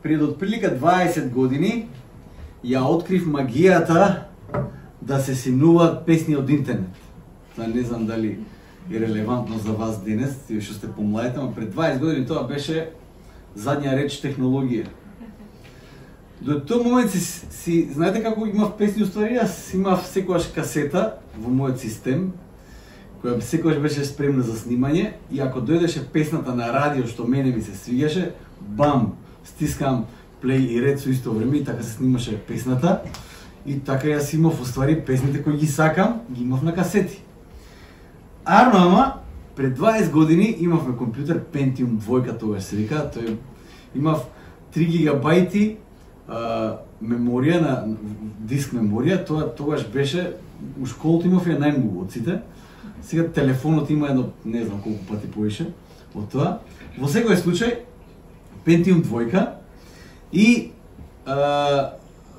пред отприлика 20 години ја открив магијата да се симнуваат песни од интернет. Тоа не знам дали е релевантно за вас денес, тие што сте помладите, но пред 20 години тоа беше задња реч технологија. До тој момент си знаете како имав песни уствари, јас имав секогаш касета во мојот систем, која секогаш беше спремна за снимање, и ако дојдеше песната на радио што мене ми се свиѓаше, бам, стискам плей и ред со исто време и така се снимаше песната. И така јас имав уствари песните кои ги сакам, ги имав на касети. Ама пред 20 години имавме компјутер Pentium 2 тогаш се вика, тој имав 3 гигабајти меморија на диск меморија, тоа тогаш беше у школата имав ја најмногу од сите. Сега телефонот има едно, не знам колку пати повише од тоа. Во секој случај Pentium 2 и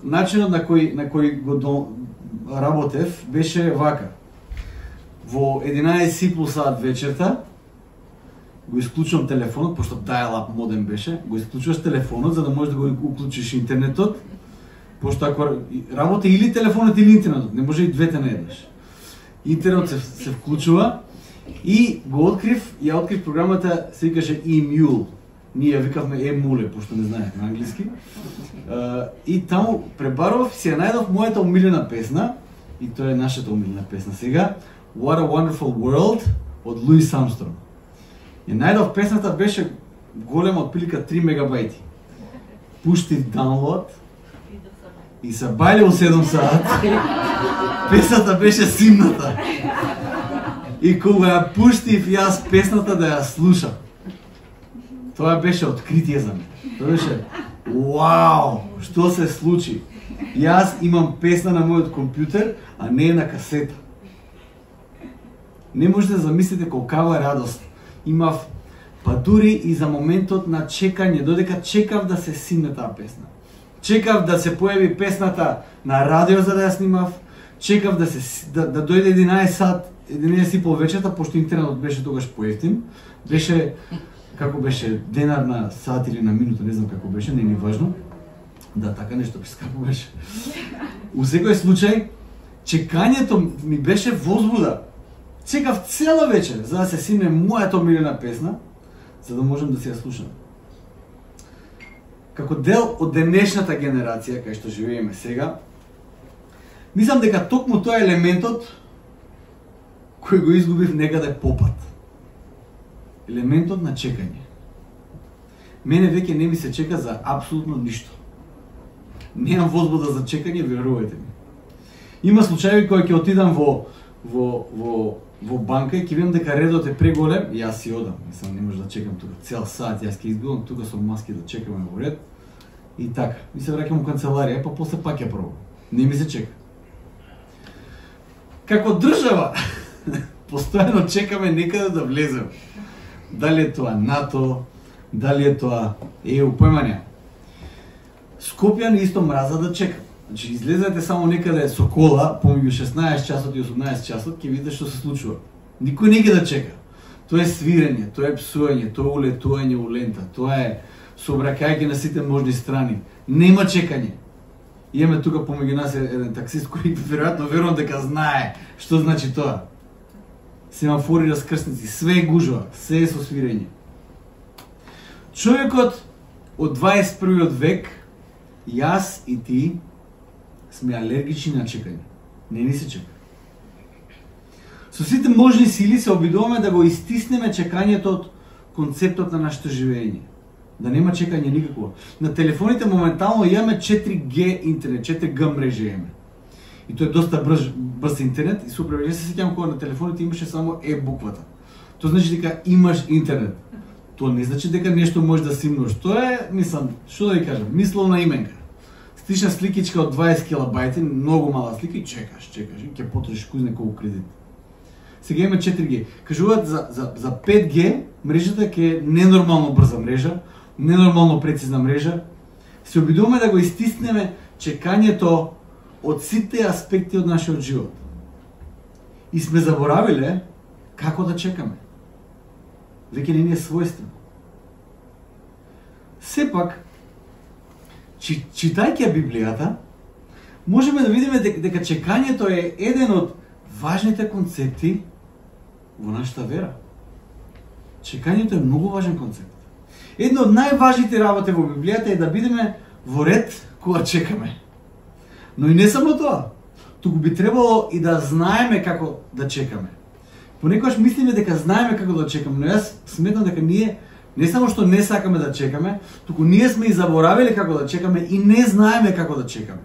начинот на кој го работев беше вака. Во 11 сат вечерта го исклучувам телефонот, пошто dial-up модем беше, го исклучуваш телефонот за да можеш да го уклучиш интернетот, пошто ако работи или телефонот или интернетот, не може и двете наеднаш. Интернет се вклучува и ја открив програмата, се викаше eMule. Ние ја викавме eMule, пошто не знаехме англиски. И таму пребарував и си ја најдов мојата омилена песна, и тоа е нашата омилена песна сега, What a Wonderful World од Луис Армстронг. Ја најдов песната, беше голема, отприлика 3 мегабајти. Пуштив download и се бајле у 7 сат. Песната беше симната. И кога ја пуштив јас песната да ја слушам, тоа беше откритие за мене. Тоа беше вау, што се случи? Јас имам песна на мојот компјутер, а не на касета. Не можете да замислите колкава радост имав, па дури и за моментот на чекање, додека чекав да се симне таа песна. Чекав да се појави песната на радио за да ја снимав, чекав да дојде 11 сат, 11 и пол вечерта, пошто интернетот беше тогаш поевтин. Беше, како беше, денар на сат или на минута, не знам како беше, не е ни важно. Да, така нешто скапо беше. У секој случај, чекањето ми беше возбуда. Чекав цела вечер за да се симне мојата омилена песна, за да можем да се ја слушам. Како дел од денешната генерација, кај што живееме сега, мислам дека токму тоа е елементот кој го изгубив некаде попат. Елементот на чекање. Мене веќе не ми се чека за апсолутно ништо. Немам возбуда за чекање, верувајте ми. Има случаи кои ќе отидам во банка и ќе видам дека редот е преголем, јас си одам, мислам не може да чекам тука цел сат, јас ќе изгубам тука со маски да чекаме во ред. И така, ми се враќам у канцеларија, па после пак ја пробам. Не ми се чека. Како држава, постојано чекаме некаде да влезем. Дали е тоа НАТО, дали е тоа ЕУ, појма нема. Скопјани исто мразат да чекам. Значи, излезете само некаде со кола, помеѓу 16 часот и 18 часот, ќе видите што се случува. Никој не ги да чека. Тоа е свирење, тоа е псување, тоа е улетување у лента, тоа е сообраќајќи на сите можни страни. Нема чекање. Имаме тука помеѓу нас еден таксист кој веројатно верувам дека знае што значи тоа. Семафори, раскрсници, све е гужва, све е со свирење. Човекот од 21 век, јас и ти, сме алергични на чекање. Не ни се чека. Со сите можни сили се обидуваме да го истиснеме чекањето од концептот на нашето живење. Да нема чекање никакво. На телефоните моментално имаме 4G интернет, 4G мрежа имаме. И тоа е доста брз интернет и супер. Јас се сеќавам кога на телефоните имаше само Е буквата. Тоа значи дека имаш интернет. Тоа не значи дека нешто можеш да симнуваш. Тоа е, мислам, што да ви кажам, мисловна именка. Стишна сликичка од 20 килобајти, многу мала слика и чекаш, и ќе потрошиш куј знае колку кредит. Сега има 4G. Кажуваат за 5G мрежата ќе е ненормално брза мрежа, ненормално прецизна мрежа. Се обидуваме да го истиснеме чекањето од сите аспекти од нашиот живот. И сме заборавиле како да чекаме. Веќе не ни е својствено. Сепак, читајќи ја Библијата, можеме да видиме дека чекањето е еден од важните концепти во нашата вера. Чекањето е многу важен концепт. Една од најважните работи во Библијата е да бидеме во ред кога чекаме. Но и не само тоа, туку би требало и да знаеме како да чекаме. Понекогаш мислиме дека знаеме како да чекаме, но јас сметам дека ние не само што не сакаме да чекаме, туку ние сме и заборавиле како да чекаме и не знаеме како да чекаме.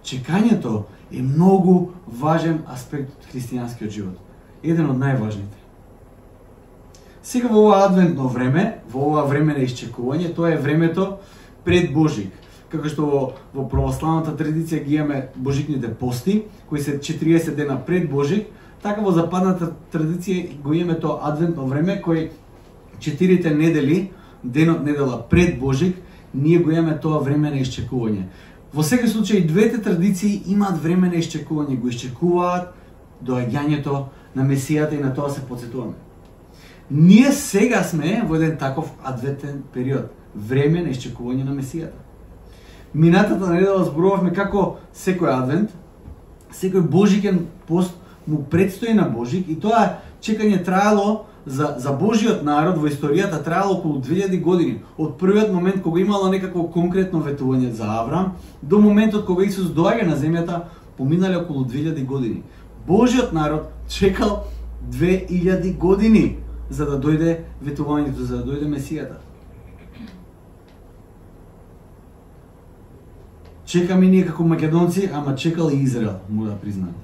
Чекањето е многу важен аспект од христијанскиот живот. Еден од најважните. Сега во ова адвентно време, во ова време на исчекување, тоа е времето пред Божик. Како што во православната традиција ги имаме божикните пости, кои се 40 дена пред Божик, така во западната традиција го имаме тоа адвентно време, кој 4 недели, денот недела пред Божик, ние го имаме тоа време на исчекување. Во секој случај двете традиции имаат време на исчекување, го исчекуваат доаѓањето на Месијата и на тоа се потсетуваме. Ние сега сме во еден таков адвентен период, време на исчекување на Месијата. Минатата недела зборувавме како секој адвент, секој божикен пост му предстои на Божик и тоа чекање траело за Божиот народ во историјата траело околу 2000 години. Од првиот момент кога имало некакво конкретно ветување за Аврам, до моментот кога Исус доаѓа на земјата, поминале околу 2000 години. Божиот народ чекал 2000 години за да дојде ветувањето, за да дојде Месијата. Чекаме ние како македонци, ама чекал и Израел, мора да признаем.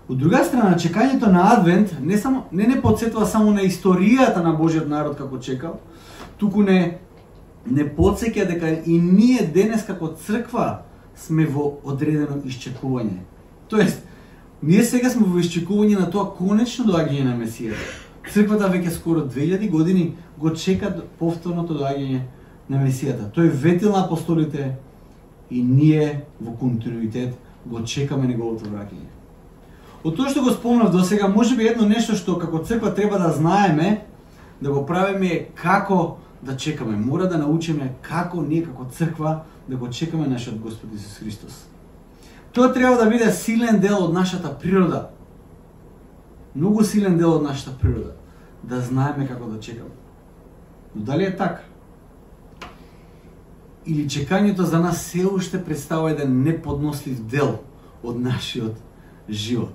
Од друга страна, чекањето на Адвент не потсетува само на историјата на Божиот народ како чекал, туку не потсеќа дека и ние денес како црква сме во одредено исчекување. Тоест, ние сега сме во исчекување на тоа конечно доаѓање на Месијата. Црквата веќе скоро 2000 години го чека повторното доаѓање на Месијата. Тој ветил на апостолите и ние во континуитет го чекаме неговото враќање. Од тоа што го спомнав до сега, може би едно нешто што како црква треба да знаеме, да го правиме е како да чекаме. Мора да научиме како ние како црква да го чекаме нашиот Господ Исус Христос. Тоа треба да биде силен дел од нашата природа. Многу силен дел од нашата природа. Да знаеме како да чекаме. Но дали е така? Или чекањето за нас се уште представува еден неподнослив дел од нашиот живот?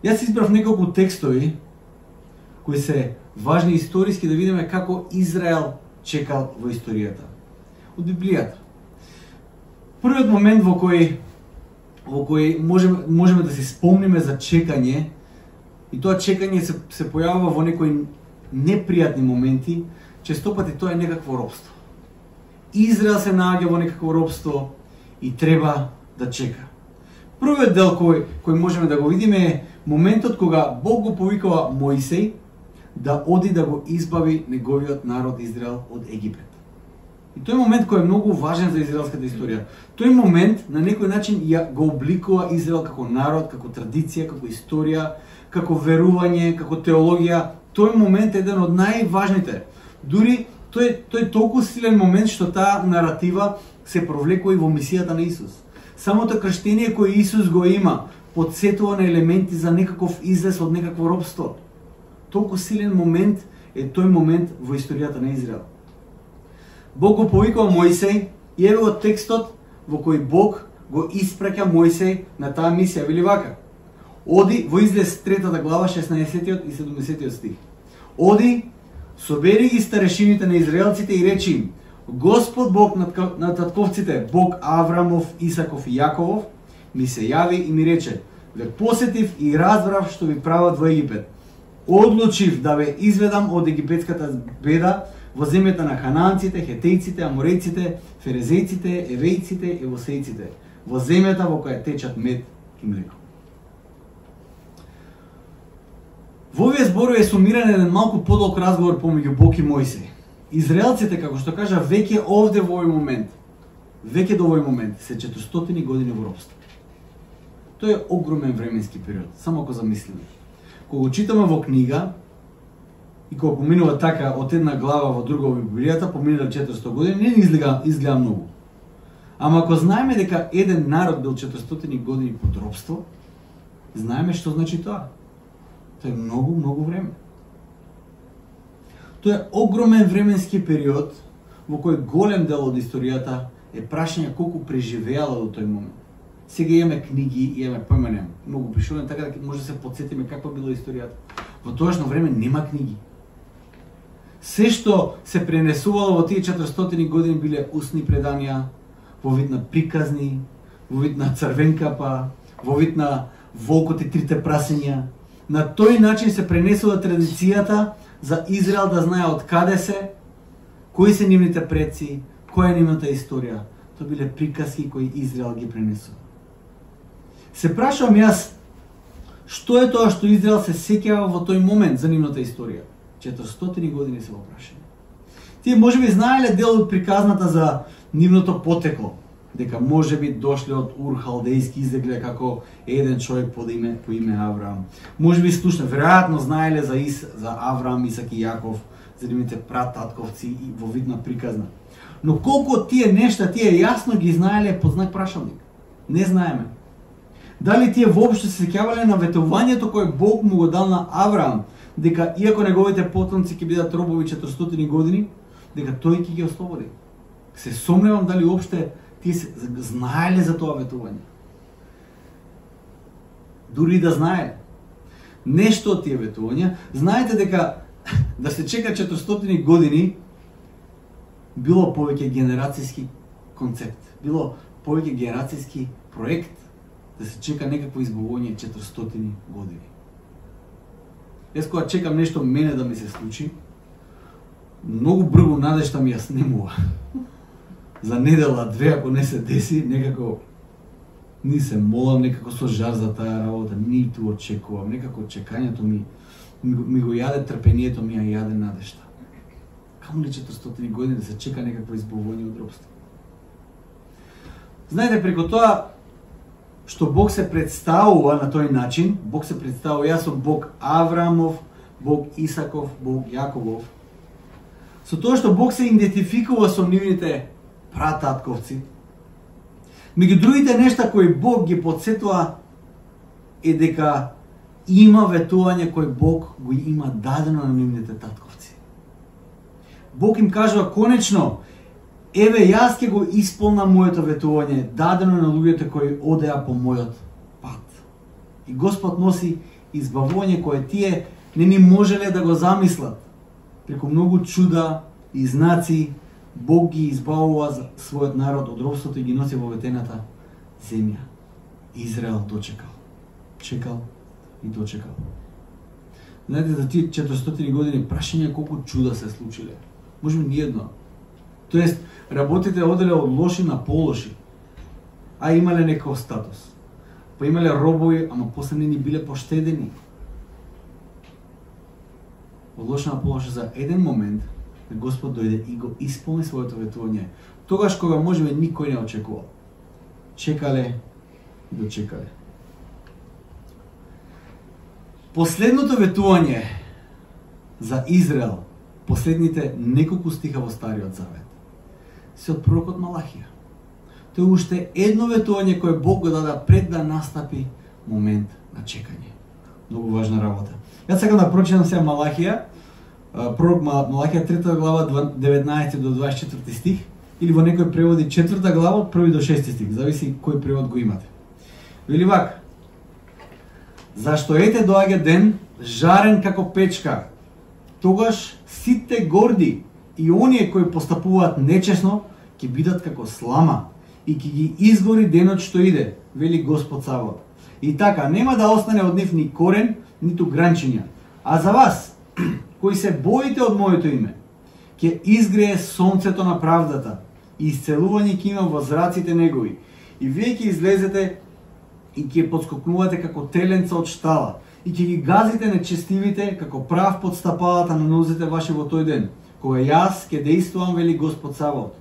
Јас избрав неколку текстови кои се важни историски да видиме како Израел чекал во историјата. Од Библијата. Првиот момент во кој можеме да се спомниме за чекање, и тоа чекање се појавува во некои непријатни моменти, честопати тоа е некакво робство. Израел се наоѓа во некакво робство и треба да чека. Првиот дел кој можеме да го видиме е моментот кога Бог го повикува Моисеј да оди да го избави неговиот народ Израел од Египет. И тој момент кој е многу важен за израелската историја. Тој момент на некој начин го обликува Израел како народ, како традиција, како историја, како верување, како теологија. Тој момент е еден од најважните. Дури тој е толку силен момент што таа наратива се провлекува и во мисијата на Исус. Самото крштение кој Исус го има потсетува на елементи за некаков излез од некакво робство. Толку силен момент е тој момент во историјата на Израел. Бог го повикува Моисеј и еве го текстот во кој Бог го испраќа Моисеј на таа мисија. Вели вака: Оди, во Излез 3 глава 16 и 70 стих. Оди, собери ги старешините на израелците и речи им: Господ Бог на татковците, Бог Аврамов, Исаков и Јаковов, ми се јави и ми рече: ве посетив и разбрав што ви прават во Египет. Одлучив да ве изведам од египетската беда во земјата на хананците, хетејците, аморејците, ферезејците, евејците, евосејците, во земјата во која течат мед и млеко. Во овие зборови е сумиран еден малку подолг разговор помеѓу Бог и Мојсеј. Израелците, како што кажа, веќе овде во овој момент, веќе до овој момент се 400 години во робство. Тоа е огромен временски период, само ако замислиме. Кога читаме во книга, и кога поминува така од една глава во друга во Библијата, поминува 400 години, не изгледа многу. Ама ако знаеме дека еден народ бил 400 години под робство, знаеме што значи тоа. Тоа е многу, многу време. Тоа е огромен временски период во кој голем дел од историјата е прашање колку преживеала до тој момент. Сега имаме книги, имаме појма многу пишуваме, така да може да се подсетиме каква била историјата. Во тоашно време нема книги. Се што се пренесувало во тие 400 години биле устни преданија, во вид на приказни, во вид на црвен капа, во вид на волкот и трите прасења. На тој начин се пренесува традицијата за Израел да знае од каде се, кои се нивните предци, која е нивната историја. Тоа биле приказки кои Израел ги пренесува. Се прашувам јас, што е тоа што Израел се сеќава во тој момент за нивната историја? 400 години се во прашање. Тие можеби знаеле дел од приказната за нивното потекло, дека можеби дошле од Ур халдејски, излегле како еден човек по име Авраам. Можеби слушна, веројатно знаеле за Авраам, Исак и Јаков, за нивните прататковци и во вид на приказна. Но колку од тие нешта тие јасно ги знаеле под знак прашалник? Не знаеме. Дали тие воопшто се сеќавале на ветувањето кое Бог му го дал на Авраам, дека иако неговите потомци ќе бидат робови 400 години, дека тој ќе ги ослободи? Се сомневам дали уопште тие знаеле за тоа ветување. Дури да знаеле нешто од тие ветувања, знаете дека да се чека 400 години било повеќе генерацијски концепт, било повеќе генерацијски проект да се чека некакво избавување 400 години. Јас кога чекам нешто мене да ми се случи, многу брзо надежта ми ја снемува. За недела, две, ако не се деси, некако ни се молам, некако со жар за таа работа, ниту очекувам, некако чекањето ми го јаде трпението, ми ја јаде надежта. Каму ли 400 години да се чека некакво избавување од робство? Знаете, преку тоа што Бог се представува на тој начин, Бог се представува, јас сум Бог Аврамов, Бог Исаков, Бог Јаковов. Со тоа што Бог се идентификува со нивните прататковци, меѓу другите нешта кои Бог ги подсетува е дека има ветување кој Бог го има дадено на нивните татковци. Бог им кажува конечно, еве јас ќе го исполнам моето ветување, дадено на луѓето кои одеа по мојот пат. И Господ носи избавување кое тие не ни можеле да го замислат. Преку многу чуда и знаци, Бог ги избавува за својот народ од робството и ги носи во ветената земја. Израел дочекал. Чекал и дочекал. Знаете, за тие 400 години прашање колку чуда се случиле. Можеби ни едно. Тоест, работите оделе од лоши на полоши, а имале некој статус. Па имале робови, ама после не ни биле поштедени. Од лоши на полоши за еден момент, Господ дојде и го исполни своето ветување. Тогаш кога можеме никој не очекувал. Чекале и дочекале. Последното ветување за Израел, последните неколку стиха во Стариот Завет, се од пророкот Малахија. Тоа е уште едно ветување кое Бог го даде пред да настапи момент на чекање. Многу важна работа. Јас сакам да прочитам сега Малахија, пророк Малахија 3 глава 19 до 24 стих, или во некој преводи 4 глава од 1 до 6 стих, зависи кој превод го имате. Вели вака: зашто ете доаѓа ден жарен како печка, тогаш сите горди и оние кои постапуваат нечесно ќе бидат како слама и ќе ги изгори денот што иде, вели Господ Саваот. И така нема да остане од нив ни корен, ниту гранчиња. А за вас, кои се боите од моето име, ќе изгрее сонцето на правдата и исцелување ќе има во зраците негови. И вие ќе излезете и ќе подскокнувате како теленца од штала и ќе ги газите нечестивите како прав под стапалата на нозете ваши во тој ден, кога јас ќе действувам, вели Господ Саваот.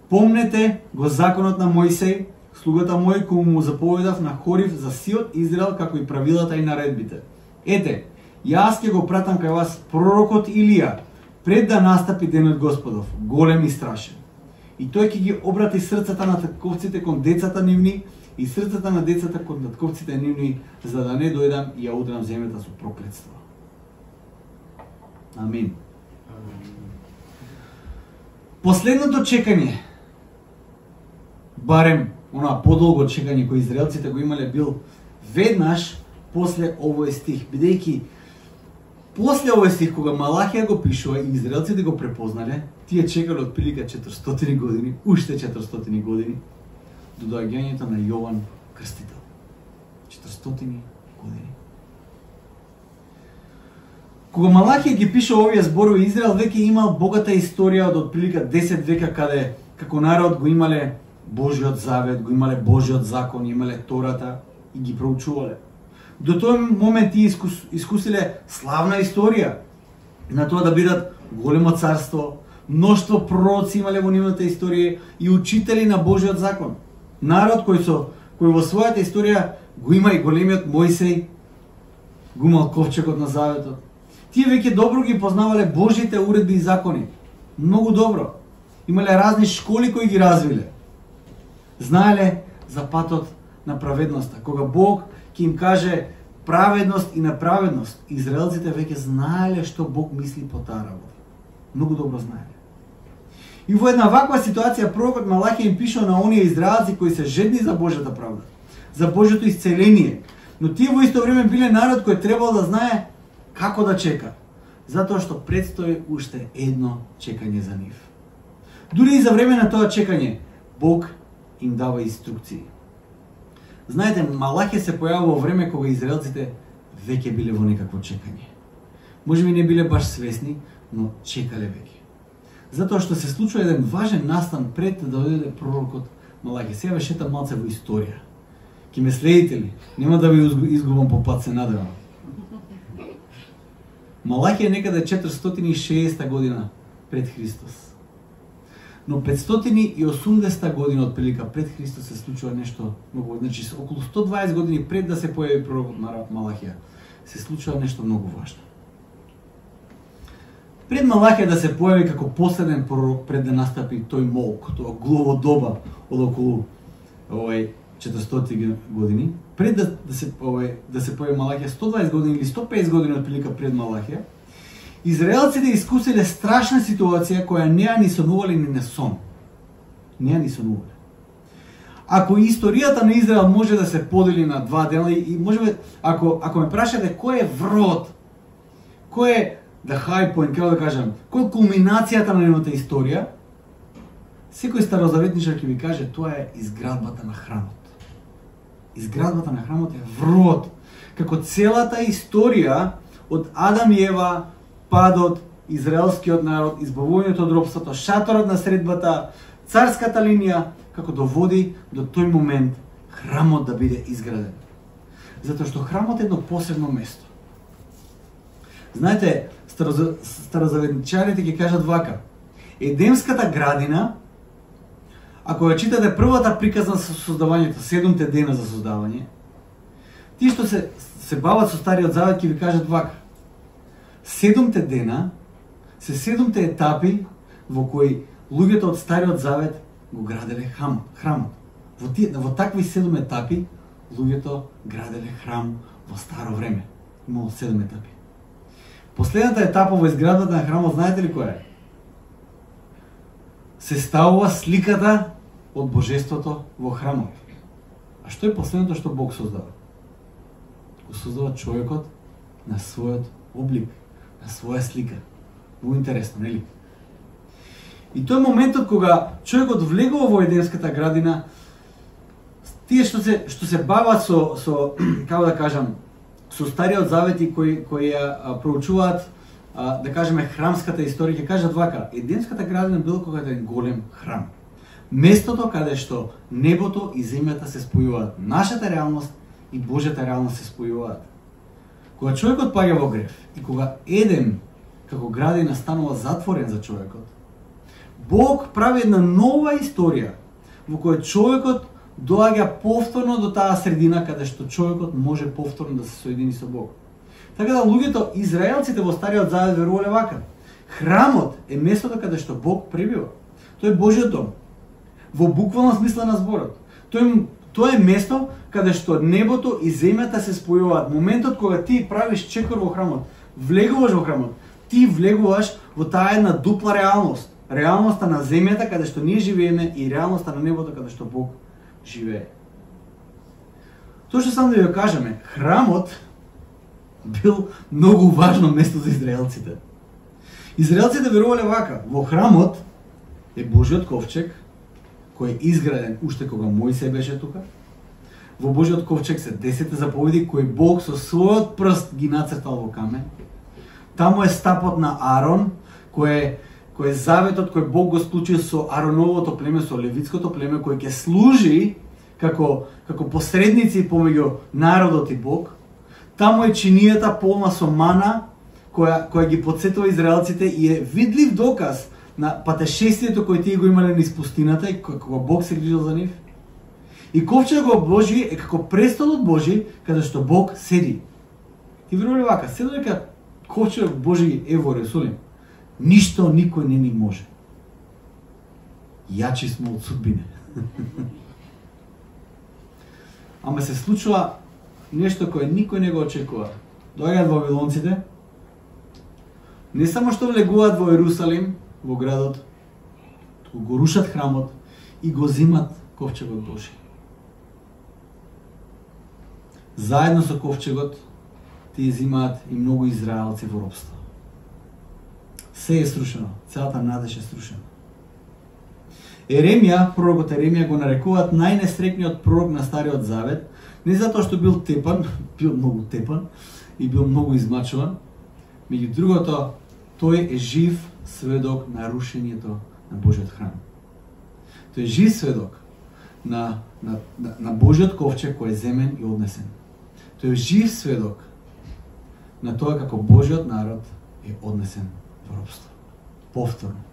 Помнете го законот на Мојсей, слугата мој, кој му заповедав на Хорив за сиот Израел, како и правилата и наредбите. Ете, Јас ќе го пратам кај вас пророкот Илија, пред да настапи денот Господов, голем и страшен. И тој ќе ги обрати срцата на татковците кон децата нивни и срцата на децата кон татковците нивни, за да не дојдам и ја удрам земјата со проклетство. Амин. Последното чекање, барем она подолго чекање кој израелците го имале, бил веднаш после овој стих, бидејќи после овој стих, кога Малахија го пишува и израелците го препознале, тие чекале од прилика 400 години, уште 400 години, до доаѓањето на Јован Крстител. 400 години. Кога Малахија ги пишува овие зборови, Израел веќе имал богата историја од отприлика 10 века, каде како народ го имале Божиот завет, го имале Божиот закон, имале Тората и ги проучувале. До тој момент тие искусиле славна историја на тоа да бидат големо царство, мноштво пророци имале во нивната историја и учители на Божиот закон. Народ кој во својата историја го има и големиот Мојсей, го имал ковчегот на заветот. Тие веќе добро ги познавале Божите уредби и закони. Многу добро. Имале разни школи кои ги развиле. Знаеле за патот на праведноста. Кога Бог ќе им каже праведност и неправедност, израелците веќе знаеле што Бог мисли по таа работа. Многу добро знаеле. И во една ваква ситуација пророкот Малахија им пишува на оние израелци кои се жедни за Божјата правда, за Божјото исцеление, но тие во исто време биле народ кој требало да знае како да чека, затоа што предстои уште едно чекање за нив. Дури и за време на тоа чекање, Бог им дава инструкции. Знаете, Малахија се појавува во време кога израелците веќе биле во некакво чекање. Можеби не биле баш свесни, но чекале веќе. Затоа што се случува еден важен настан пред да дојде пророкот Малахија. Сега ве шетам малце во историја. Ке ме следите ли? Нема да ви изгубам по пат, се надевам. Малахија некаде 460 година пред Христос. Но 580 година од прилика пред Христос се случува нешто многу, значи околу 120 години пред да се појави пророкот Малахија, се случува нешто многу важно. Пред Малахија да се појави како последен пророк пред да настапи тој молк, тоа главо доба од околу 400 години, пред да се појави Малахија 120 години или 150 години од прилика пред Малахија, израелците искусиле страшна ситуација која не ја ни сонувале ни на сон. Не ја ни сонувале. Ако историјата на Израел може да се подели на два дела и можеме, ако ме прашате кој е врвот, кој е the high point, како да кажам, кој е кулминацијата на нивната историја, секој старозаветничар ќе ви каже тоа е изградбата на храмот. Изградбата на храмот е врвот, како целата историја од Адам и Ева, падот, израелскиот народ, избавувањето од робството, шаторот на средбата, царската линија, како доводи до тој момент храмот да биде изграден. Затоа што храмот е едно посебно место. Знаете, старозаветничарите ќе кажат вака: Едемската градина, ако ја читате првата приказна со создавањето, 7 дена за создавање, тие што се бават со Стариот Завет ќе ви кажат вака: 7 дена се 7 етапи во кои луѓето од Стариот Завет го граделе храмот. Во такви 7 етапи луѓето граделе храм во старо време. Имало 7 етапи. Последната етапа во изградбата на храмот, знаете ли која е? Се ставува сликата од Божеството во храмот. А што е последното што Бог создава? Го создава човекот на својот облик, на своја слика. Много интересно, нели? И тој моментот кога човекот влегува во Едемската градина, тие што се бават со како да кажам, со Стариот Завет и кои ја проучуваат, да кажеме, храмската историја, ќе кажат вака: Едемската градина бил кога еден голем храм. Местото каде што небото и земјата се спојуваат. Нашата реалност и Божјата реалност се спојуваат. Кога човекот паѓа во грев и кога Едем како градина станува затворен за човекот, Бог прави една нова историја во која човекот доаѓа повторно до таа средина каде што човекот може повторно да се соедини со Бог. Така да луѓето, израелците во Стариот Завет верувале вака. Храмот е местото каде што Бог пребива. Тој е Божјиот дом. Во буквална смисла на зборот. Тоа е место каде што небото и земјата се спојуваат. Моментот кога ти правиш чекор во храмот, влегуваш во храмот, ти влегуваш во таа една дупла реалност. Реалноста на земјата каде што ние живееме и реалноста на небото каде што Бог живее. Тоа што сам да ви кажеме, храмот бил многу важно место за израелците. Израелците верувале вака, во храмот е Божјиот ковчег, кој е изграден уште кога Мојсей беше тука. Во Божјиот ковчег се 10 заповеди кои Бог со својот прст ги нацртал во камен. Таму е стапот на Арон, кој е заветот кој Бог го склучил со Ароновото племе, со левитското племе, кој ќе служи како посредници помеѓу народот и Бог. Таму е чинијата полна со мана, која ги потсетува израелците и е видлив доказ на патешествието кој тие го имале низ пустината и кога Бог се грижил за нив. И ковчегот Божи е како престолот Божи каде што Бог седи. Ти верувале вака, се додека ковчегот Божи е во Ерусалим, ништо никој не ни може. Јачи сме од судбине. Ама се случува нешто кое никој не го очекува. Доаѓаат вавилонците, не само што влегуваат во Ерусалим, во градот, туку го рушат храмот и го зимат ковчегот Божи. Заедно со ковчегот тие зимаат и многу израелци во робство. Се е срушено, целата надеж е срушена. Еремија, пророкот Еремија го нарекуваат најнестрекниот пророк на Стариот Завет, не затоа што бил тепан, бил многу тепан и бил многу измачуван, меѓу другото, тој е жив сведок на рушењето на Божјиот храм. Тој е жив сведок на Божјиот ковчег кој е земен и однесен. Тој е жив сведок на тоа како Божјиот народ е однесен во робство. Повторно.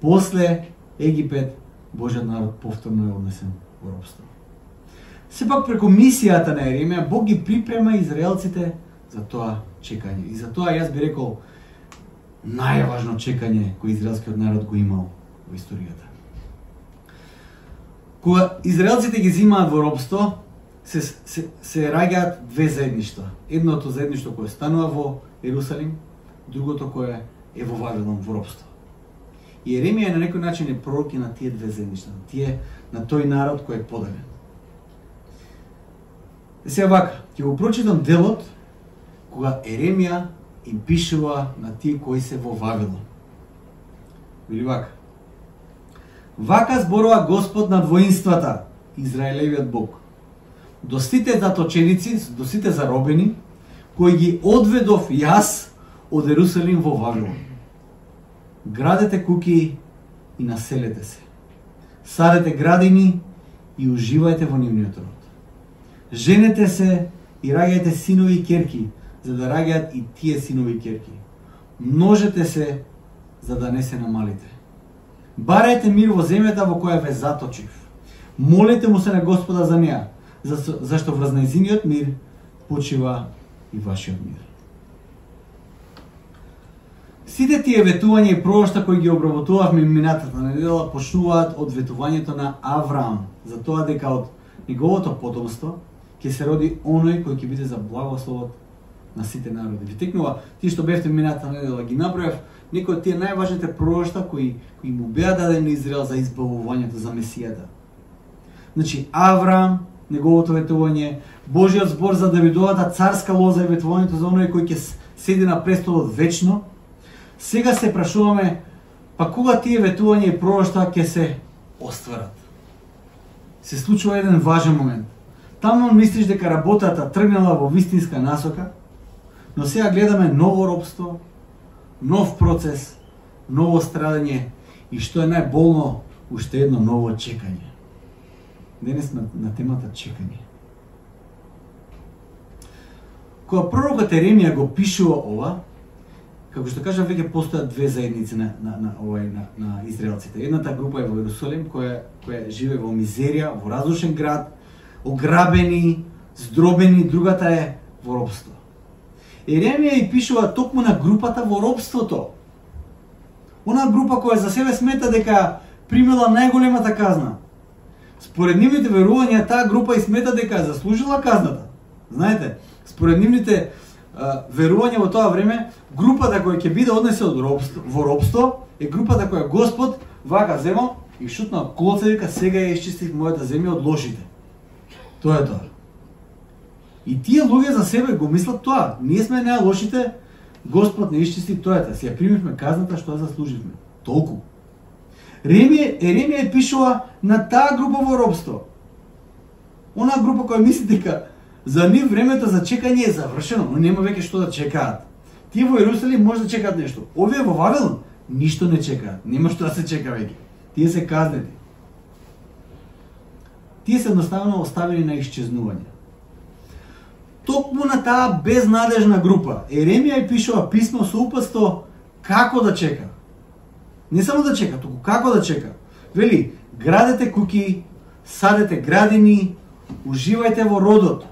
После Египет, Божјиот народ повторно е однесен во робство. Сепак преку мисијата на Еремија, Бог ги припрема израелците за тоа чекање. И за тоа јас би рекол најважно чекање кој израелскиот народ го имал во историјата. Кога израелците ги зимаат во робство, се раѓаат две заедништва. Едното заедништво кое станува во Ерусалим, другото кое е во Вавилон во робство. И Еремија на некој начин е пророк и на тие две заедништва, на тој народ кој е подален. Сега вака, ќе го прочитам делот кога Еремија им пишува на тие кои се во Вавилон. Вели вака: Вака зборува Господ над воинствата, Израелевиот Бог, до сите заточеници, до сите заробени, кои ги одведов јас од Ерусалим во Вавилон. Градете куќи и населете се. Садете градини и уживајте во нивниот род. Женете се и раѓајте синови и ќерки, за да раѓаат и тие синови и ќерки. Множете се, за да не се намалите. Барајте мир во земјата во која ве заточив. Молете му се на Господа за неа, зашто врз нејзиниот мир почива и вашиот мир. Сите тие ветувања и пророштва кои ги обработувавме минатата недела почнуваат од ветувањето на Авраам, за тоа дека од неговото потомство ќе се роди оној кој ќе биде за благословот на сите народи. Ви текнува, тие што бевте минатата недела ги направив некои од тие најважните пророштва кои му беа дадени на Израел за избавувањето, за Месијата. Значи Авраам, неговото ветување, Божјиот збор за Давидовата царска лоза и ветувањето за оној кој ќе седи на престолот вечно. Сега се прашуваме, па кога тие ветувања и пророштва ќе се остварат? Се случува еден важен момент. Таму мислиш дека работата тргнала во вистинска насока, но сега гледаме ново робство, нов процес, ново страдање и што е најболно, уште едно ново чекање. Денес сме на темата чекање. Кога пророкот Еремија го пишува ова, како што кажа, веќе постојат две заедници на израелците. Едната група е во Ерусалим, која живее во мизерија, во разрушен град, ограбени, здробени, другата е во робство. Еремија и пишува токму на групата во робството. Она група која за себе смета дека примила најголемата казна. Според нивните верувања, таа група и смета дека заслужила казната. Знаете, според нивните верувања во тоа време, групата која ќе биде однесена во робство е групата која Господ вака земал и шутна колце вика сега ја исчистив мојата земја од лошите. Тоа е тоа. И тие луѓе за себе го мислат тоа. Ние сме најлошите, Господ не исчисти тојата. Си ја примивме казната што ја заслуживме. Толку. Еремија пишува на таа група во робство. Она група која мисли дека за нив времето за чекање е завршено, но нема веќе што да чекаат. Тие во Ерусалим може да чекаат нешто. Овие во Вавилон ништо не чекаат. Нема што да се чека веќе. Тие се казнети. Тие се едноставно оставени на исчезнување. Токму на таа безнадежна група Еремија пишува писмо со упатство како да чека. Не само да чека, туку како да чека. Вели, градете куќи, садете градини, уживајте во родот,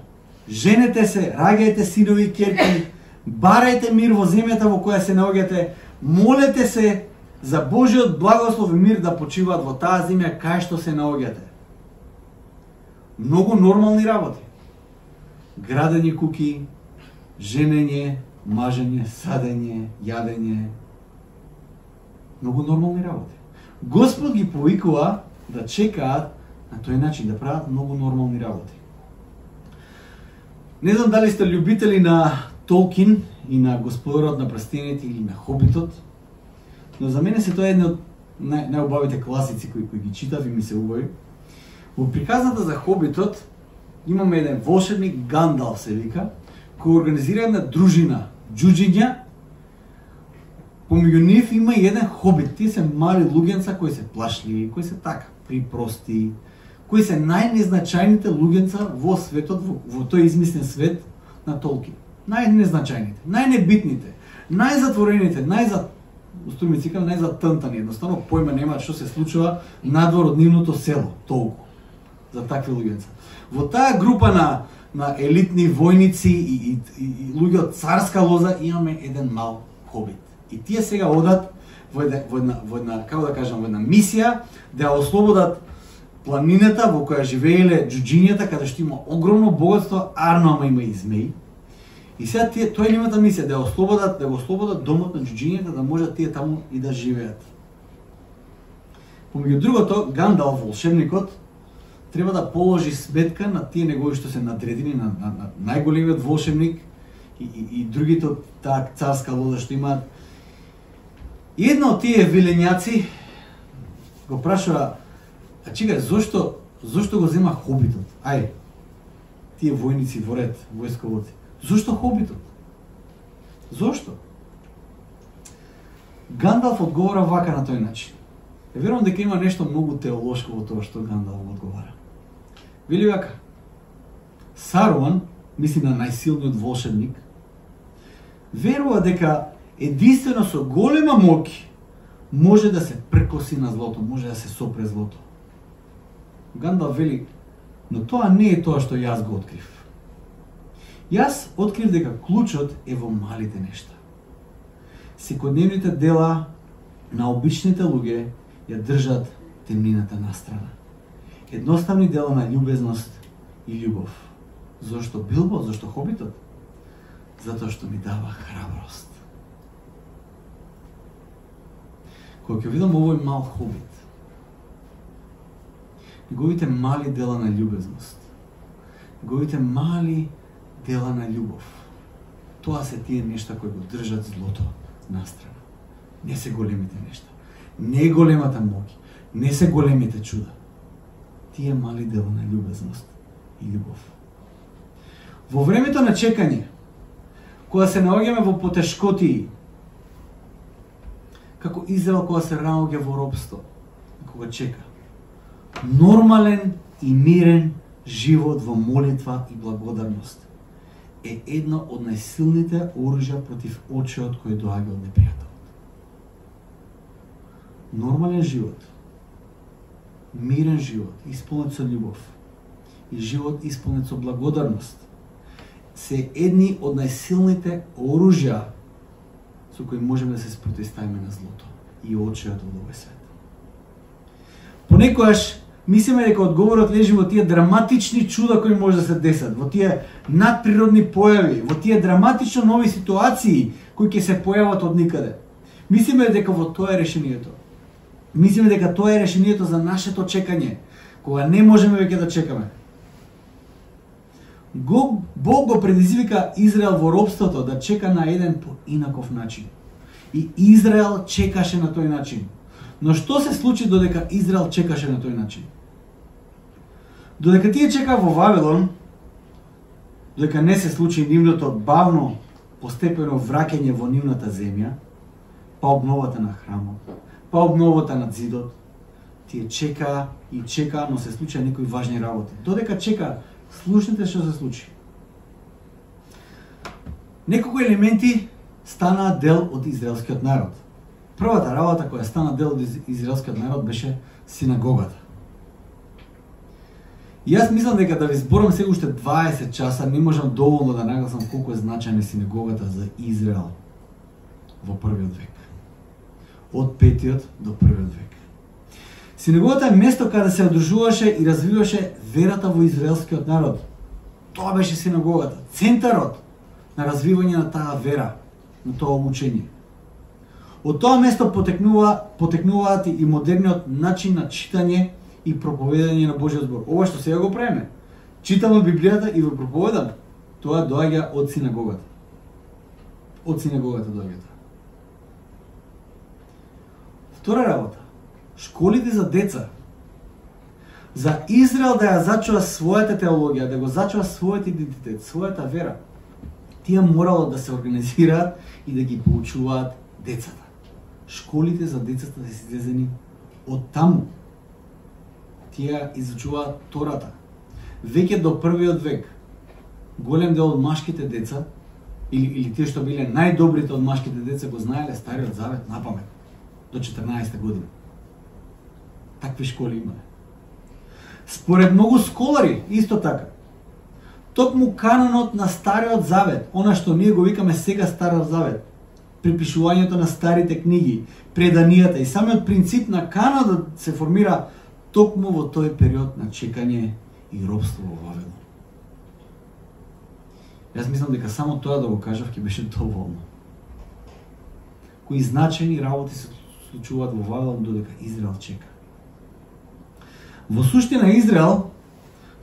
женете се, раѓајте синови и ќерки, барајте мир во земјата во која се наоѓате, молете се за Божиот благослов и мир да почиваат во таа земја кај што се наоѓате. Многу нормални работи. Градење куќи, женење, мажење, садење, јадење. Многу нормални работи. Господ ги повикува да чекаат на тој начин, да прават многу нормални работи. Не знам дали сте љубители на Толкин и на Господарот на прстените или на Хобитот, но за мене се тоа една од најубавите класици кои ги читав и ми се убави. Во приказната за Хобитот имаме еден волшебник, Гандалф се вика, кој организира една дружина џуџиња. Помеѓу нив има и еден хобит. Тие се мали луѓенца кои се плашливи, кои се така припрости, кои се најнезначајните луѓенца во светот, во тој измислен свет на Толкин. Најнезначајните, најнебитните, најзатворените, најзатънтани. Едноставно појма нема што се случува надвор од нивното село, толку за такви луѓенца. Во таа група на елитни војници и луѓе од царска лоза имаме еден мал хобит. И тие сега одат во една, како да кажам, во една мисија да ја ослободат планината во која живееле џуџињата, каде што има огромно богатство, арно ама има и змеи. И сега тоа е нивната мисија, да го ослободат домот на џуџињата, да можат тие таму и да живеат. Помеѓу другото, Гандалф, волшебникот, треба да положи сметка на тие негови што се надредени, на најголемиот волшебник и другите од таа царска лоза што имаат. И една од тие вилењаци го прашува: а чекај, зошто го зема хобитот? Ај, тие војници во ред, војсковоци. Зошто хобитот? Зошто? Гандалф одговора вака на тој начин. Верувам дека има нешто многу теолошко во тоа што Гандалф одговара. Вели вака: Саруан, мисли на најсилниот волшебник, верува дека единствено со голема моќ може да се прекоси на злото, може да се сопре злото. Гандалф вели: но тоа не е тоа што јас го открив. Јас открив дека клучот е во малите нешта. Секојдневните дела на обичните луѓе ја држат темнината настрана. Едноставни дела на љубезност и љубов. Зошто Билбо, зошто хобитот? Затоа што ми дава храброст. Кога ќе видам овој мал хобит, неговите мали дела на љубезност, неговите мали дела на љубов, тоа се тие нешта кои го држат злото настрана. Не се големите нешта, не е големата моќ, не се големите чуда. Тие мали дела на љубезност и љубов. Во времето на чекање, кога се наоѓаме во потешкотии, како Израел кога се наоѓа во робство, кога чека, нормален и мирен живот во молитва и благодарност е едно од најсилните оружја против очиот кој доаѓа од непријателот. Нормален живот, мирен живот, исполнет со љубов и живот исполнет со благодарност се едни од најсилните оружја со кои можеме да се спротивставиме на злото и очиот од овој свет. Понекогаш мислиме дека одговорот лежи во тие драматични чуда кои може да се десат, во тие надприродни појави, во тие драматично нови ситуации кои ќе се појават од никаде. Мислиме дека во тоа е решението. Мислиме дека тоа е решението за нашето чекање, кога не можеме веќе да чекаме. Бог го предизвика Израел во робството да чека на еден поинаков начин. И Израел чекаше на тој начин. Но што се случи додека Израел чекаше на тој начин? Додека тие чекаа во Вавилон, додека не се случи нивното бавно, постепено враќање во нивната земја, па обновата на храмот, па обновата на зидот, тие чекаа и чекаа, но се случија некои важни работи. Додека чекаа, слушнете што се случи. Неколку елементи станаа дел од израелскиот народ. Првата работа која стана дел од израелскиот народ беше синагогата. И јас мислам дека да ви зборам сега уште 20 часа не можам доволно да нагласам колку е значајна синагогата за Израел во првиот век. Од 5-тиот до 1-виот век. Синагогата е место каде се одржуваше и развиваше верата во израелскиот народ. Тоа беше синагогата, центарот на развивање на таа вера, на тоа учење. Од тоа место потекнуваат и модерниот начин на читање и проповедање на Божиот збор. Ова што сега го правиме. Читаме Библијата и го проповедаме. Тоа доаѓа од синагогата. Од синагогата доаѓа тоа. Втора работа. Школите за деца. За Израел да ја зачува својата теологија, да го зачува својот идентитет, својата вера. Тие морало да се организираат и да ги поучуваат децата. Школите за децата да се излезени од таму. Тие изучуваат Тората. Веќе до 1-виот век голем дел од машките деца или тие што биле најдобрите од машките деца го знаеле Стариот Завет напамет до 14 година. Такви школи имале. Според многу сколари исто така. Токму канонот на Стариот Завет, она што ние го викаме сега Стариот Завет, припишувањето на старите книги, преданијата и самиот принцип на канонот се формира токму во тој период на чекање и робство во Вавилон. Јас мислам дека само тоа да го кажав ќе беше доволно. Кои значајни работи се случуваат во Вавилон додека Израел чека. Во суштина Израел,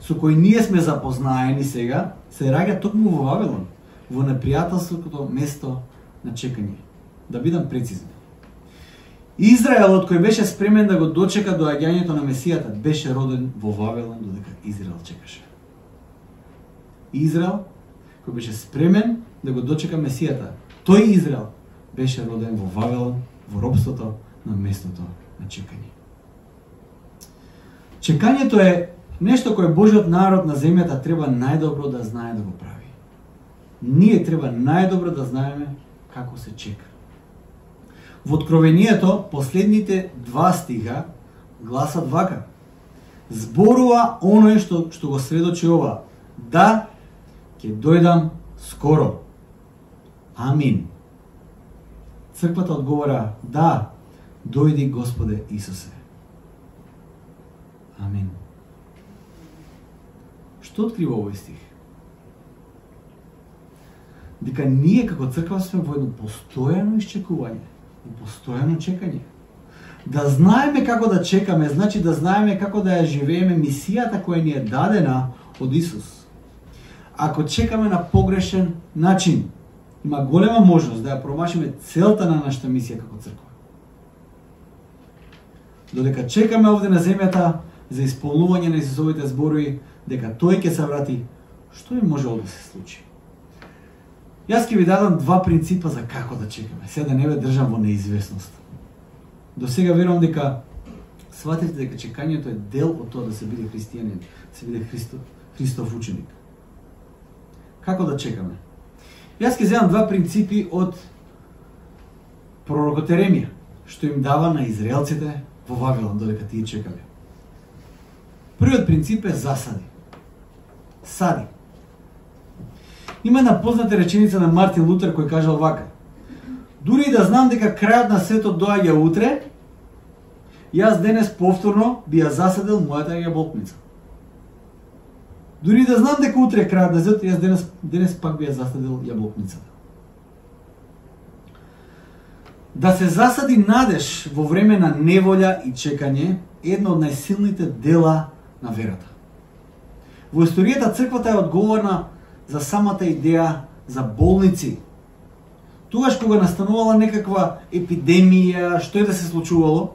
со кој ние сме запознаени сега, се раѓа токму во Вавилон, во непријателството место на чекање. Да бидам прецизен. Израелот кој беше спремен да го дочека доаѓањето на Месијата беше роден во Вавилон додека Израел чекаше. Израел кој беше спремен да го дочека Месијата, тој Израел беше роден во Вавилон, во робството на местото на чекање. Чекањето е нешто кое Божиот народ на земјата треба најдобро да знае да го прави. Ние треба најдобро да знаеме како се чека. Во Откровението, последните 2 стиха гласат вака. Зборува оној што го сведочи ова. Да, ќе дојдам скоро. Амин. Црквата одговора, да, дојди Господе Исусе. Амин. Што открива овој стих? Дека ние како црква сме во едно постојано исчекување, во постојано чекање. Да знаеме како да чекаме, значи да знаеме како да ја живееме мисијата која ни е дадена од Исус. Ако чекаме на погрешен начин, има голема можност да ја промашиме целта на нашата мисија како црква. Додека чекаме овде на земјата за исполнување на Исусовите зборови, дека тој ќе се врати, што е можело да се случи? Јас ќе ви дадам 2 принципа за како да чекаме, сега да не ве држам во неизвестност. До сега верувам дека сватите дека чекањето е дел од тоа да се биде христијанин, да се биде Христов ученик. Како да чекаме? Јас ќе земам 2 принципи од пророкот Еремија, што им дава на израелците во Вавилон додека тие чекале. Првиот принцип е засади. Сади. Има една позната реченица на Мартин Лутер кој кажал вака: дури и да знам дека крајот на светот доаѓа утре, јас денес повторно би ја засадил мојата јаболкница. Дури и да знам дека утре е крајот на светот, јас денес пак би ја засадил јаболкницата. Да се засади надеж во време на неволја и чекање е едно од најсилните дела на верата. Во историјата црквата е одговорна за самата идеја за болници. Тогаш кога настанувала некаква епидемија, што е да се случувало,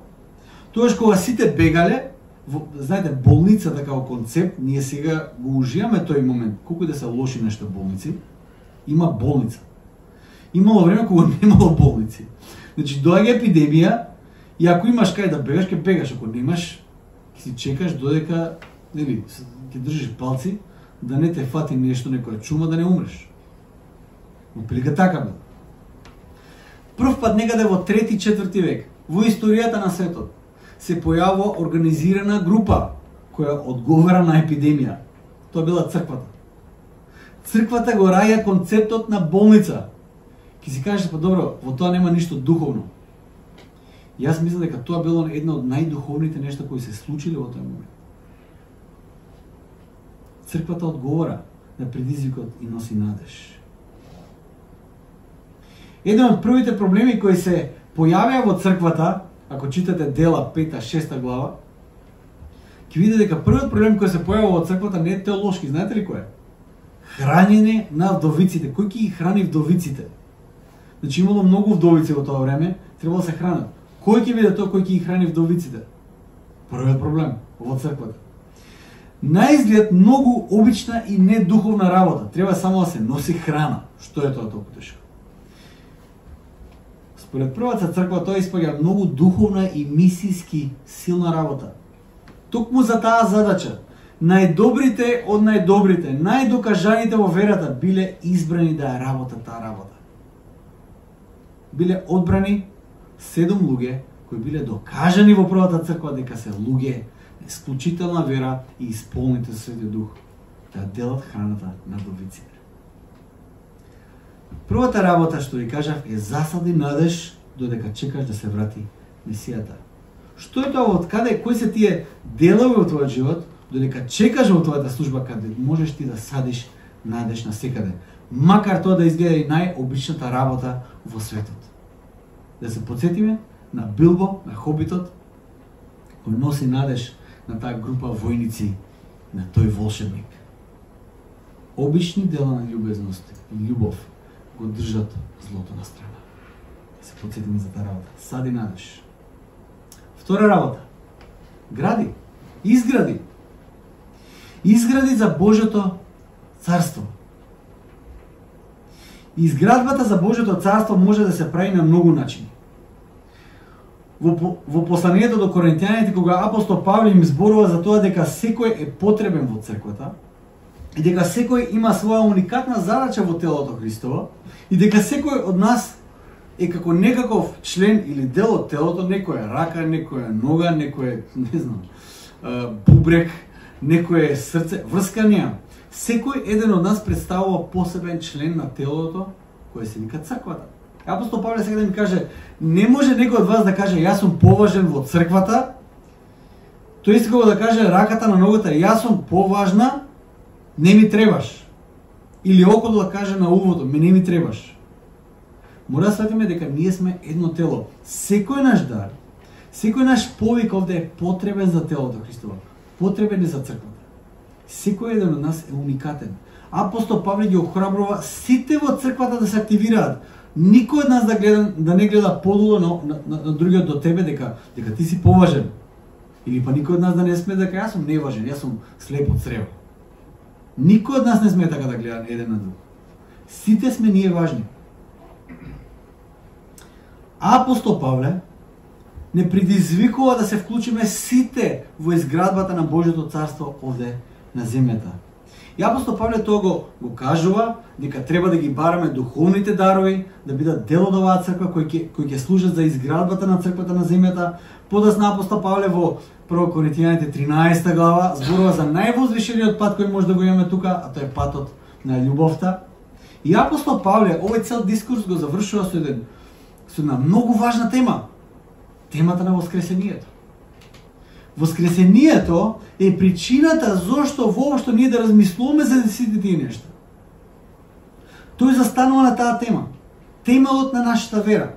тогаш кога сите бегале, знаете, болницата како концепт, ние сега го уживаме тој момент. Колку и да се лоши нешто болници, има болница. Имало време кога немало болници. Значи, доаѓа епидемија и ако имаш кај да бегаш, ќе бегаш. Ако немаш, ќе си чекаш додека, нели, ќе држиш палци да не те фати нешто, некоја чума, да не умреш. Но прилика така бе. Прв пат некаде во 3-4 век, во историјата на светот, се појавува организирана група која одговара на епидемија. Тоа била црквата. Црквата го раја концептот на болница. Ки си кажеш, па добро, во тоа нема ништо духовно. Јас мислам дека тоа било едно од најдуховните нешта кои се случиле во тој момент. Црквата одговора на предизвикот и носи надеж. Еден од првите проблеми кои се појавија во црквата, ако читате Дела 5-6 глава, ќе видите дека првиот проблем кој се појавува во црквата не е теолошки, знаете ли кој е? Хранење на вдовиците. Кој ќе ги храни вдовиците? Значи имало многу вдовици во тоа време, требало да се хранат. Кој ќе биде тој кој ќе ги храни вдовиците? Првиот проблем во црквата. Наизглед многу обична и недуховна работа. Треба само да се носи храна. Што е тоа толку тешко? Според првата црква тоа испаѓа многу духовна и мисиски силна работа. Токму за таа задача, најдобрите од најдобрите, најдокажаните во верата биле избрани да ја работат таа работа. Биле одбрани 7 луѓе кои биле докажани во првата црква дека се луѓе на исклучителна вера и исполните со Светиот Дух, да делат храната на вдовиците. Првата работа, што ви кажав, е засади надеж додека чекаш да се врати Месијата. Што е тоа, од каде, кои се тие делови во твојот живот, додека чекаш во твојата служба, каде можеш ти да садиш надеж на секаде, макар тоа да изгледа и најобичната работа во светот. Да се подсетиме на Билбо, на Хобитот, кој носи надеж на таа група војници, на тој волшебник. Обични дела на љубезност и љубов го држат злото на страна. Да се подсетиме за таа работа. Сади надеж. Втора работа. Гради. Изгради. Изгради за Божјото царство. Изградбата за Божјото царство може да се прави на многу начини. Во посланието до Коринтијаните, кога апостол Павле им зборува за тоа дека секој е потребен во црквата и дека секој има своја уникатна задача во телото Христово и дека секој од нас е како некаков член или дел од телото, некоја рака, некоја нога, некој, не знам, бубрек, некој срце, врска нема. Секој еден од нас представува посебен член на телото кој се вика црквата. Апостол Павле сега да ми каже, не може некој од вас да каже јас сум поважен во црквата, тој иска да каже раката на ногата, јас сум поважна, не ми требаш. Или околу да каже на увото, не ми требаш. Мора да сватиме дека ние сме едно тело. Секој наш дар, секој наш повик овде е потребен за телото Христово, потребен е за црквата. Секој еден од нас е уникатен. Апостол Павле ги охрабрува сите во црквата да се активираат. Никој од нас да не гледа подолу на другиот до тебе дека ти си поважен. Или па никој од нас да не сме дека јас сум неважен, јас сум слеп од црево. Никој од нас не сме така да гледа еден на друг. Сите сме ние важни. Апостол Павле не предизвикува да се вклучиме сите во изградбата на Божјото царство овде на земјата. И апостол Павле тоа го кажува дека треба да ги бараме духовните дарови, да бидат дел од оваа црква кои ќе служат за изградбата на црквата на земјата. Подоцна апостол Павле во 1 Коринтијаните 13 глава зборува за највозвишениот пат кој може да го имаме тука, а тоа е патот на љубовта. И апостол Павле овој цел дискурс го завршува со една многу важна тема. Темата на воскресението. Воскресението е причината зошто воопшто ние да размислуваме за сите тие нешта. Тој застанува на таа тема. Темелот на нашата вера.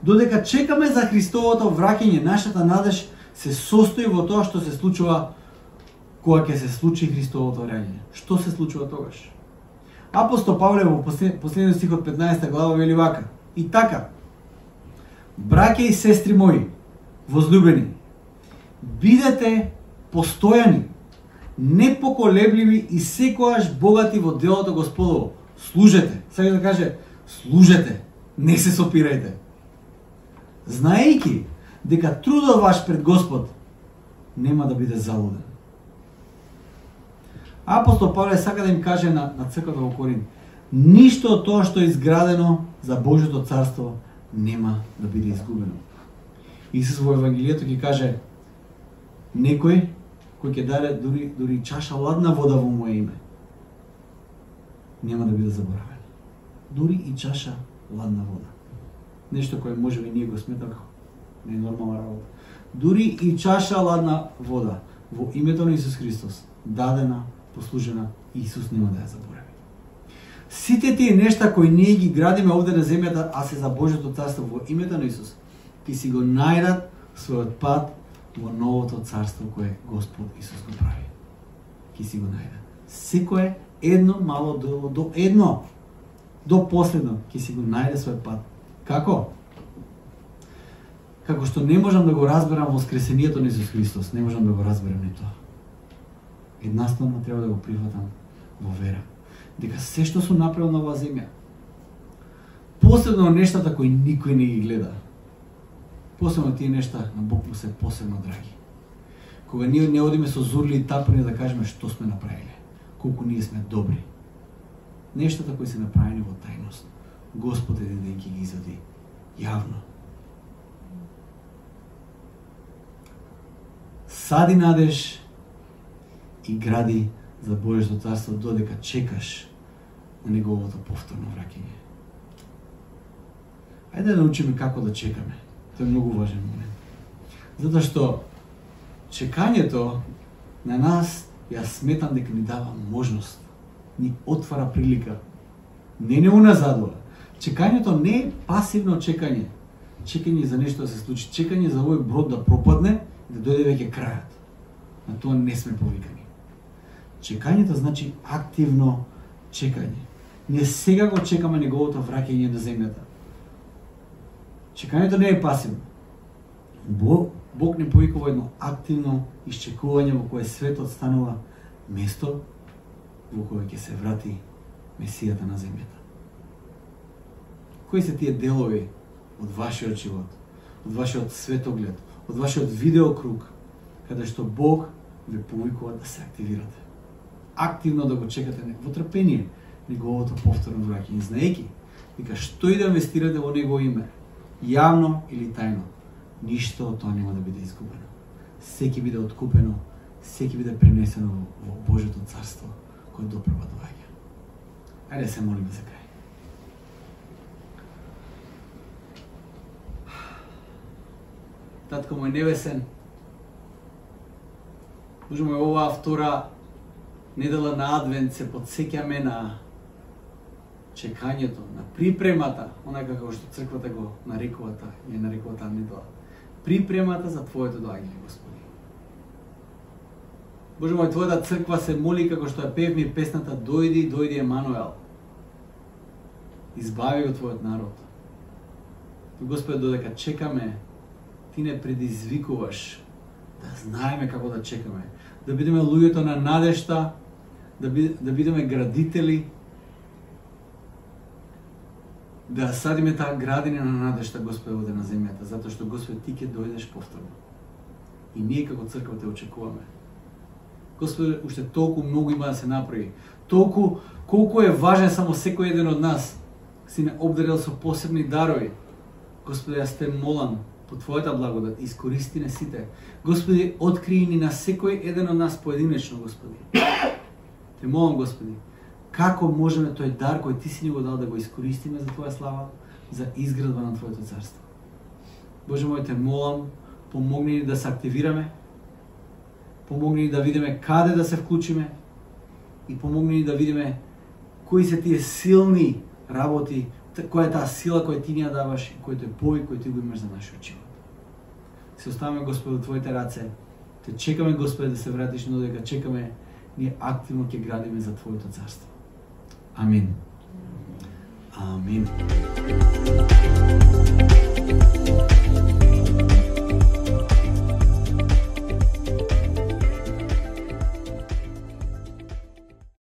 Додека чекаме за Христовото враќање, нашата надеж се состои во тоа што се случува кога ќе се случи Христовото враќање. Што се случува тогаш? Апостол Павле во последниот стих од 15 глава вели вака: И така, браќа и сестри мои, возлюбени, бидете постојани, непоколебливи и секогаш богати во делото Господово. Служете. Сега да каже, служете, не се сопирајте. Знаејќи дека трудот ваш пред Господ нема да биде залуден. Апостол Павле сака да им каже на црквата во Корин: ништо од тоа што е изградено за Божјото царство нема да биде изгубено. Исус во Евангелието ќе каже: некој кој ќе даде дури чаша ладна вода во моје име, нема да биде заборавен. Дури и чаша ладна вода. Нешто кое можеби ние го сметаме не е нормална работа. Дури и чаша ладна вода во името на Исус Христос, дадена, послужена, Исус нема да ја заборави. Сите тие нешта кои ние ги градиме овде на земјата, а се за Божјото царство во името на Исус, ќе си го најдат својот пат во новото царство кое Господ Исус го прави. Ќе си го најдат. Секое едно мало дело до едно, до последно, ќе си го најде својот пат. Како? Како што не можам да го разберам воскресението на Исус Христос, не можам да го разберам ни тоа. Едноставно треба да го прифатам во вера. Дека се што сум направил на оваа земја, посебно нештата кои никој не ги гледа, посебно тие нешта на Бог му се посебно драги. Кога ние не одиме со зурли и тапани да кажеме што сме направиле, колку ние сме добри. Нештата кои се направени во тајност, Господ еден ден ќе ги извади јавно. Сади надеж и гради за Божјото царство додека чекаш на неговото повторно враќање. Ајде да научиме како да чекаме. Тоа е многу важен момент. Затоа што чекањето на нас ја сметам дека ни дава можност, ни отвара прилика, не уназадува. Чекањето не е пасивно чекање. Чекање за нешто да се случи, чекање за овој брод да пропадне и да дојде веќе крајот. На тоа не сме повикани. Чекањето значи активно чекање. Ние сега го чекаме неговото враќање на земјата. Чекањето не е пасивно. Бог не повикува едно активно исчекување во кое светот станува место во кое ќе се врати Месијата на земјата. Кои се тие делови од вашиот живот, од вашиот светоглед, од вашиот видеокруг, каде што Бог ве повикува да се активирате? Активно да го чекате во трпение неговото повторно враќање, знаејќи дека што и да инвестирате во негово име, јавно или тајно, ништо од тоа нема да биде изгубено. Се ќе биде откупено, се ќе биде пренесено во Божјото царство кое допрева доаѓа. Ајде се молиме за крај. Татко мој небесен, Боже мој, оваа втора недела на Адвент се потсеќаме на чекањето, на припремата, онака како што црквата го нарекува таа недела. Припремата за Твоето доаѓање, Господи. Боже мој, Твојата црква се моли како што ја пеевме песната Дојди, дојди Емануел. Избави го Твојот народ. Господи, додека чекаме, Ти не предизвикуваш да знаеме како да чекаме, да бидеме луѓето на надежта, да бидеме градители, да садиме таа градина на надежта, Господи, овде на земјата, затоа што, Господи, Ти ќе дојдеш повторно. И ние како црква те очекуваме. Господи, уште толку многу има да се направи. Толку колку е важен само секој еден од нас. Си не обдарил со посебни дарови. Господи, јас те молам по Твојата благодат, искористи не сите. Господи, открии ни на секој еден од нас поединечно, Господи. Те молам, Господи, како можеме тој дар кој ти си ни го дал да го искористиме за твоја слава, за изградба на твоето царство. Боже мој, те молам, помогни ни да се активираме, помогни ни да видиме каде да се вклучиме и помогни ни да видиме кои се тие силни работи, која е таа сила која ти ни ја даваш и кој е повик кој ти го имаш за нашиот живот. Се оставаме, Господи, во твоите раце. Те чекаме, Господи, да се вратиш, но дека чекаме, ние активно ќе градиме за твоето царство. Амин. Амин.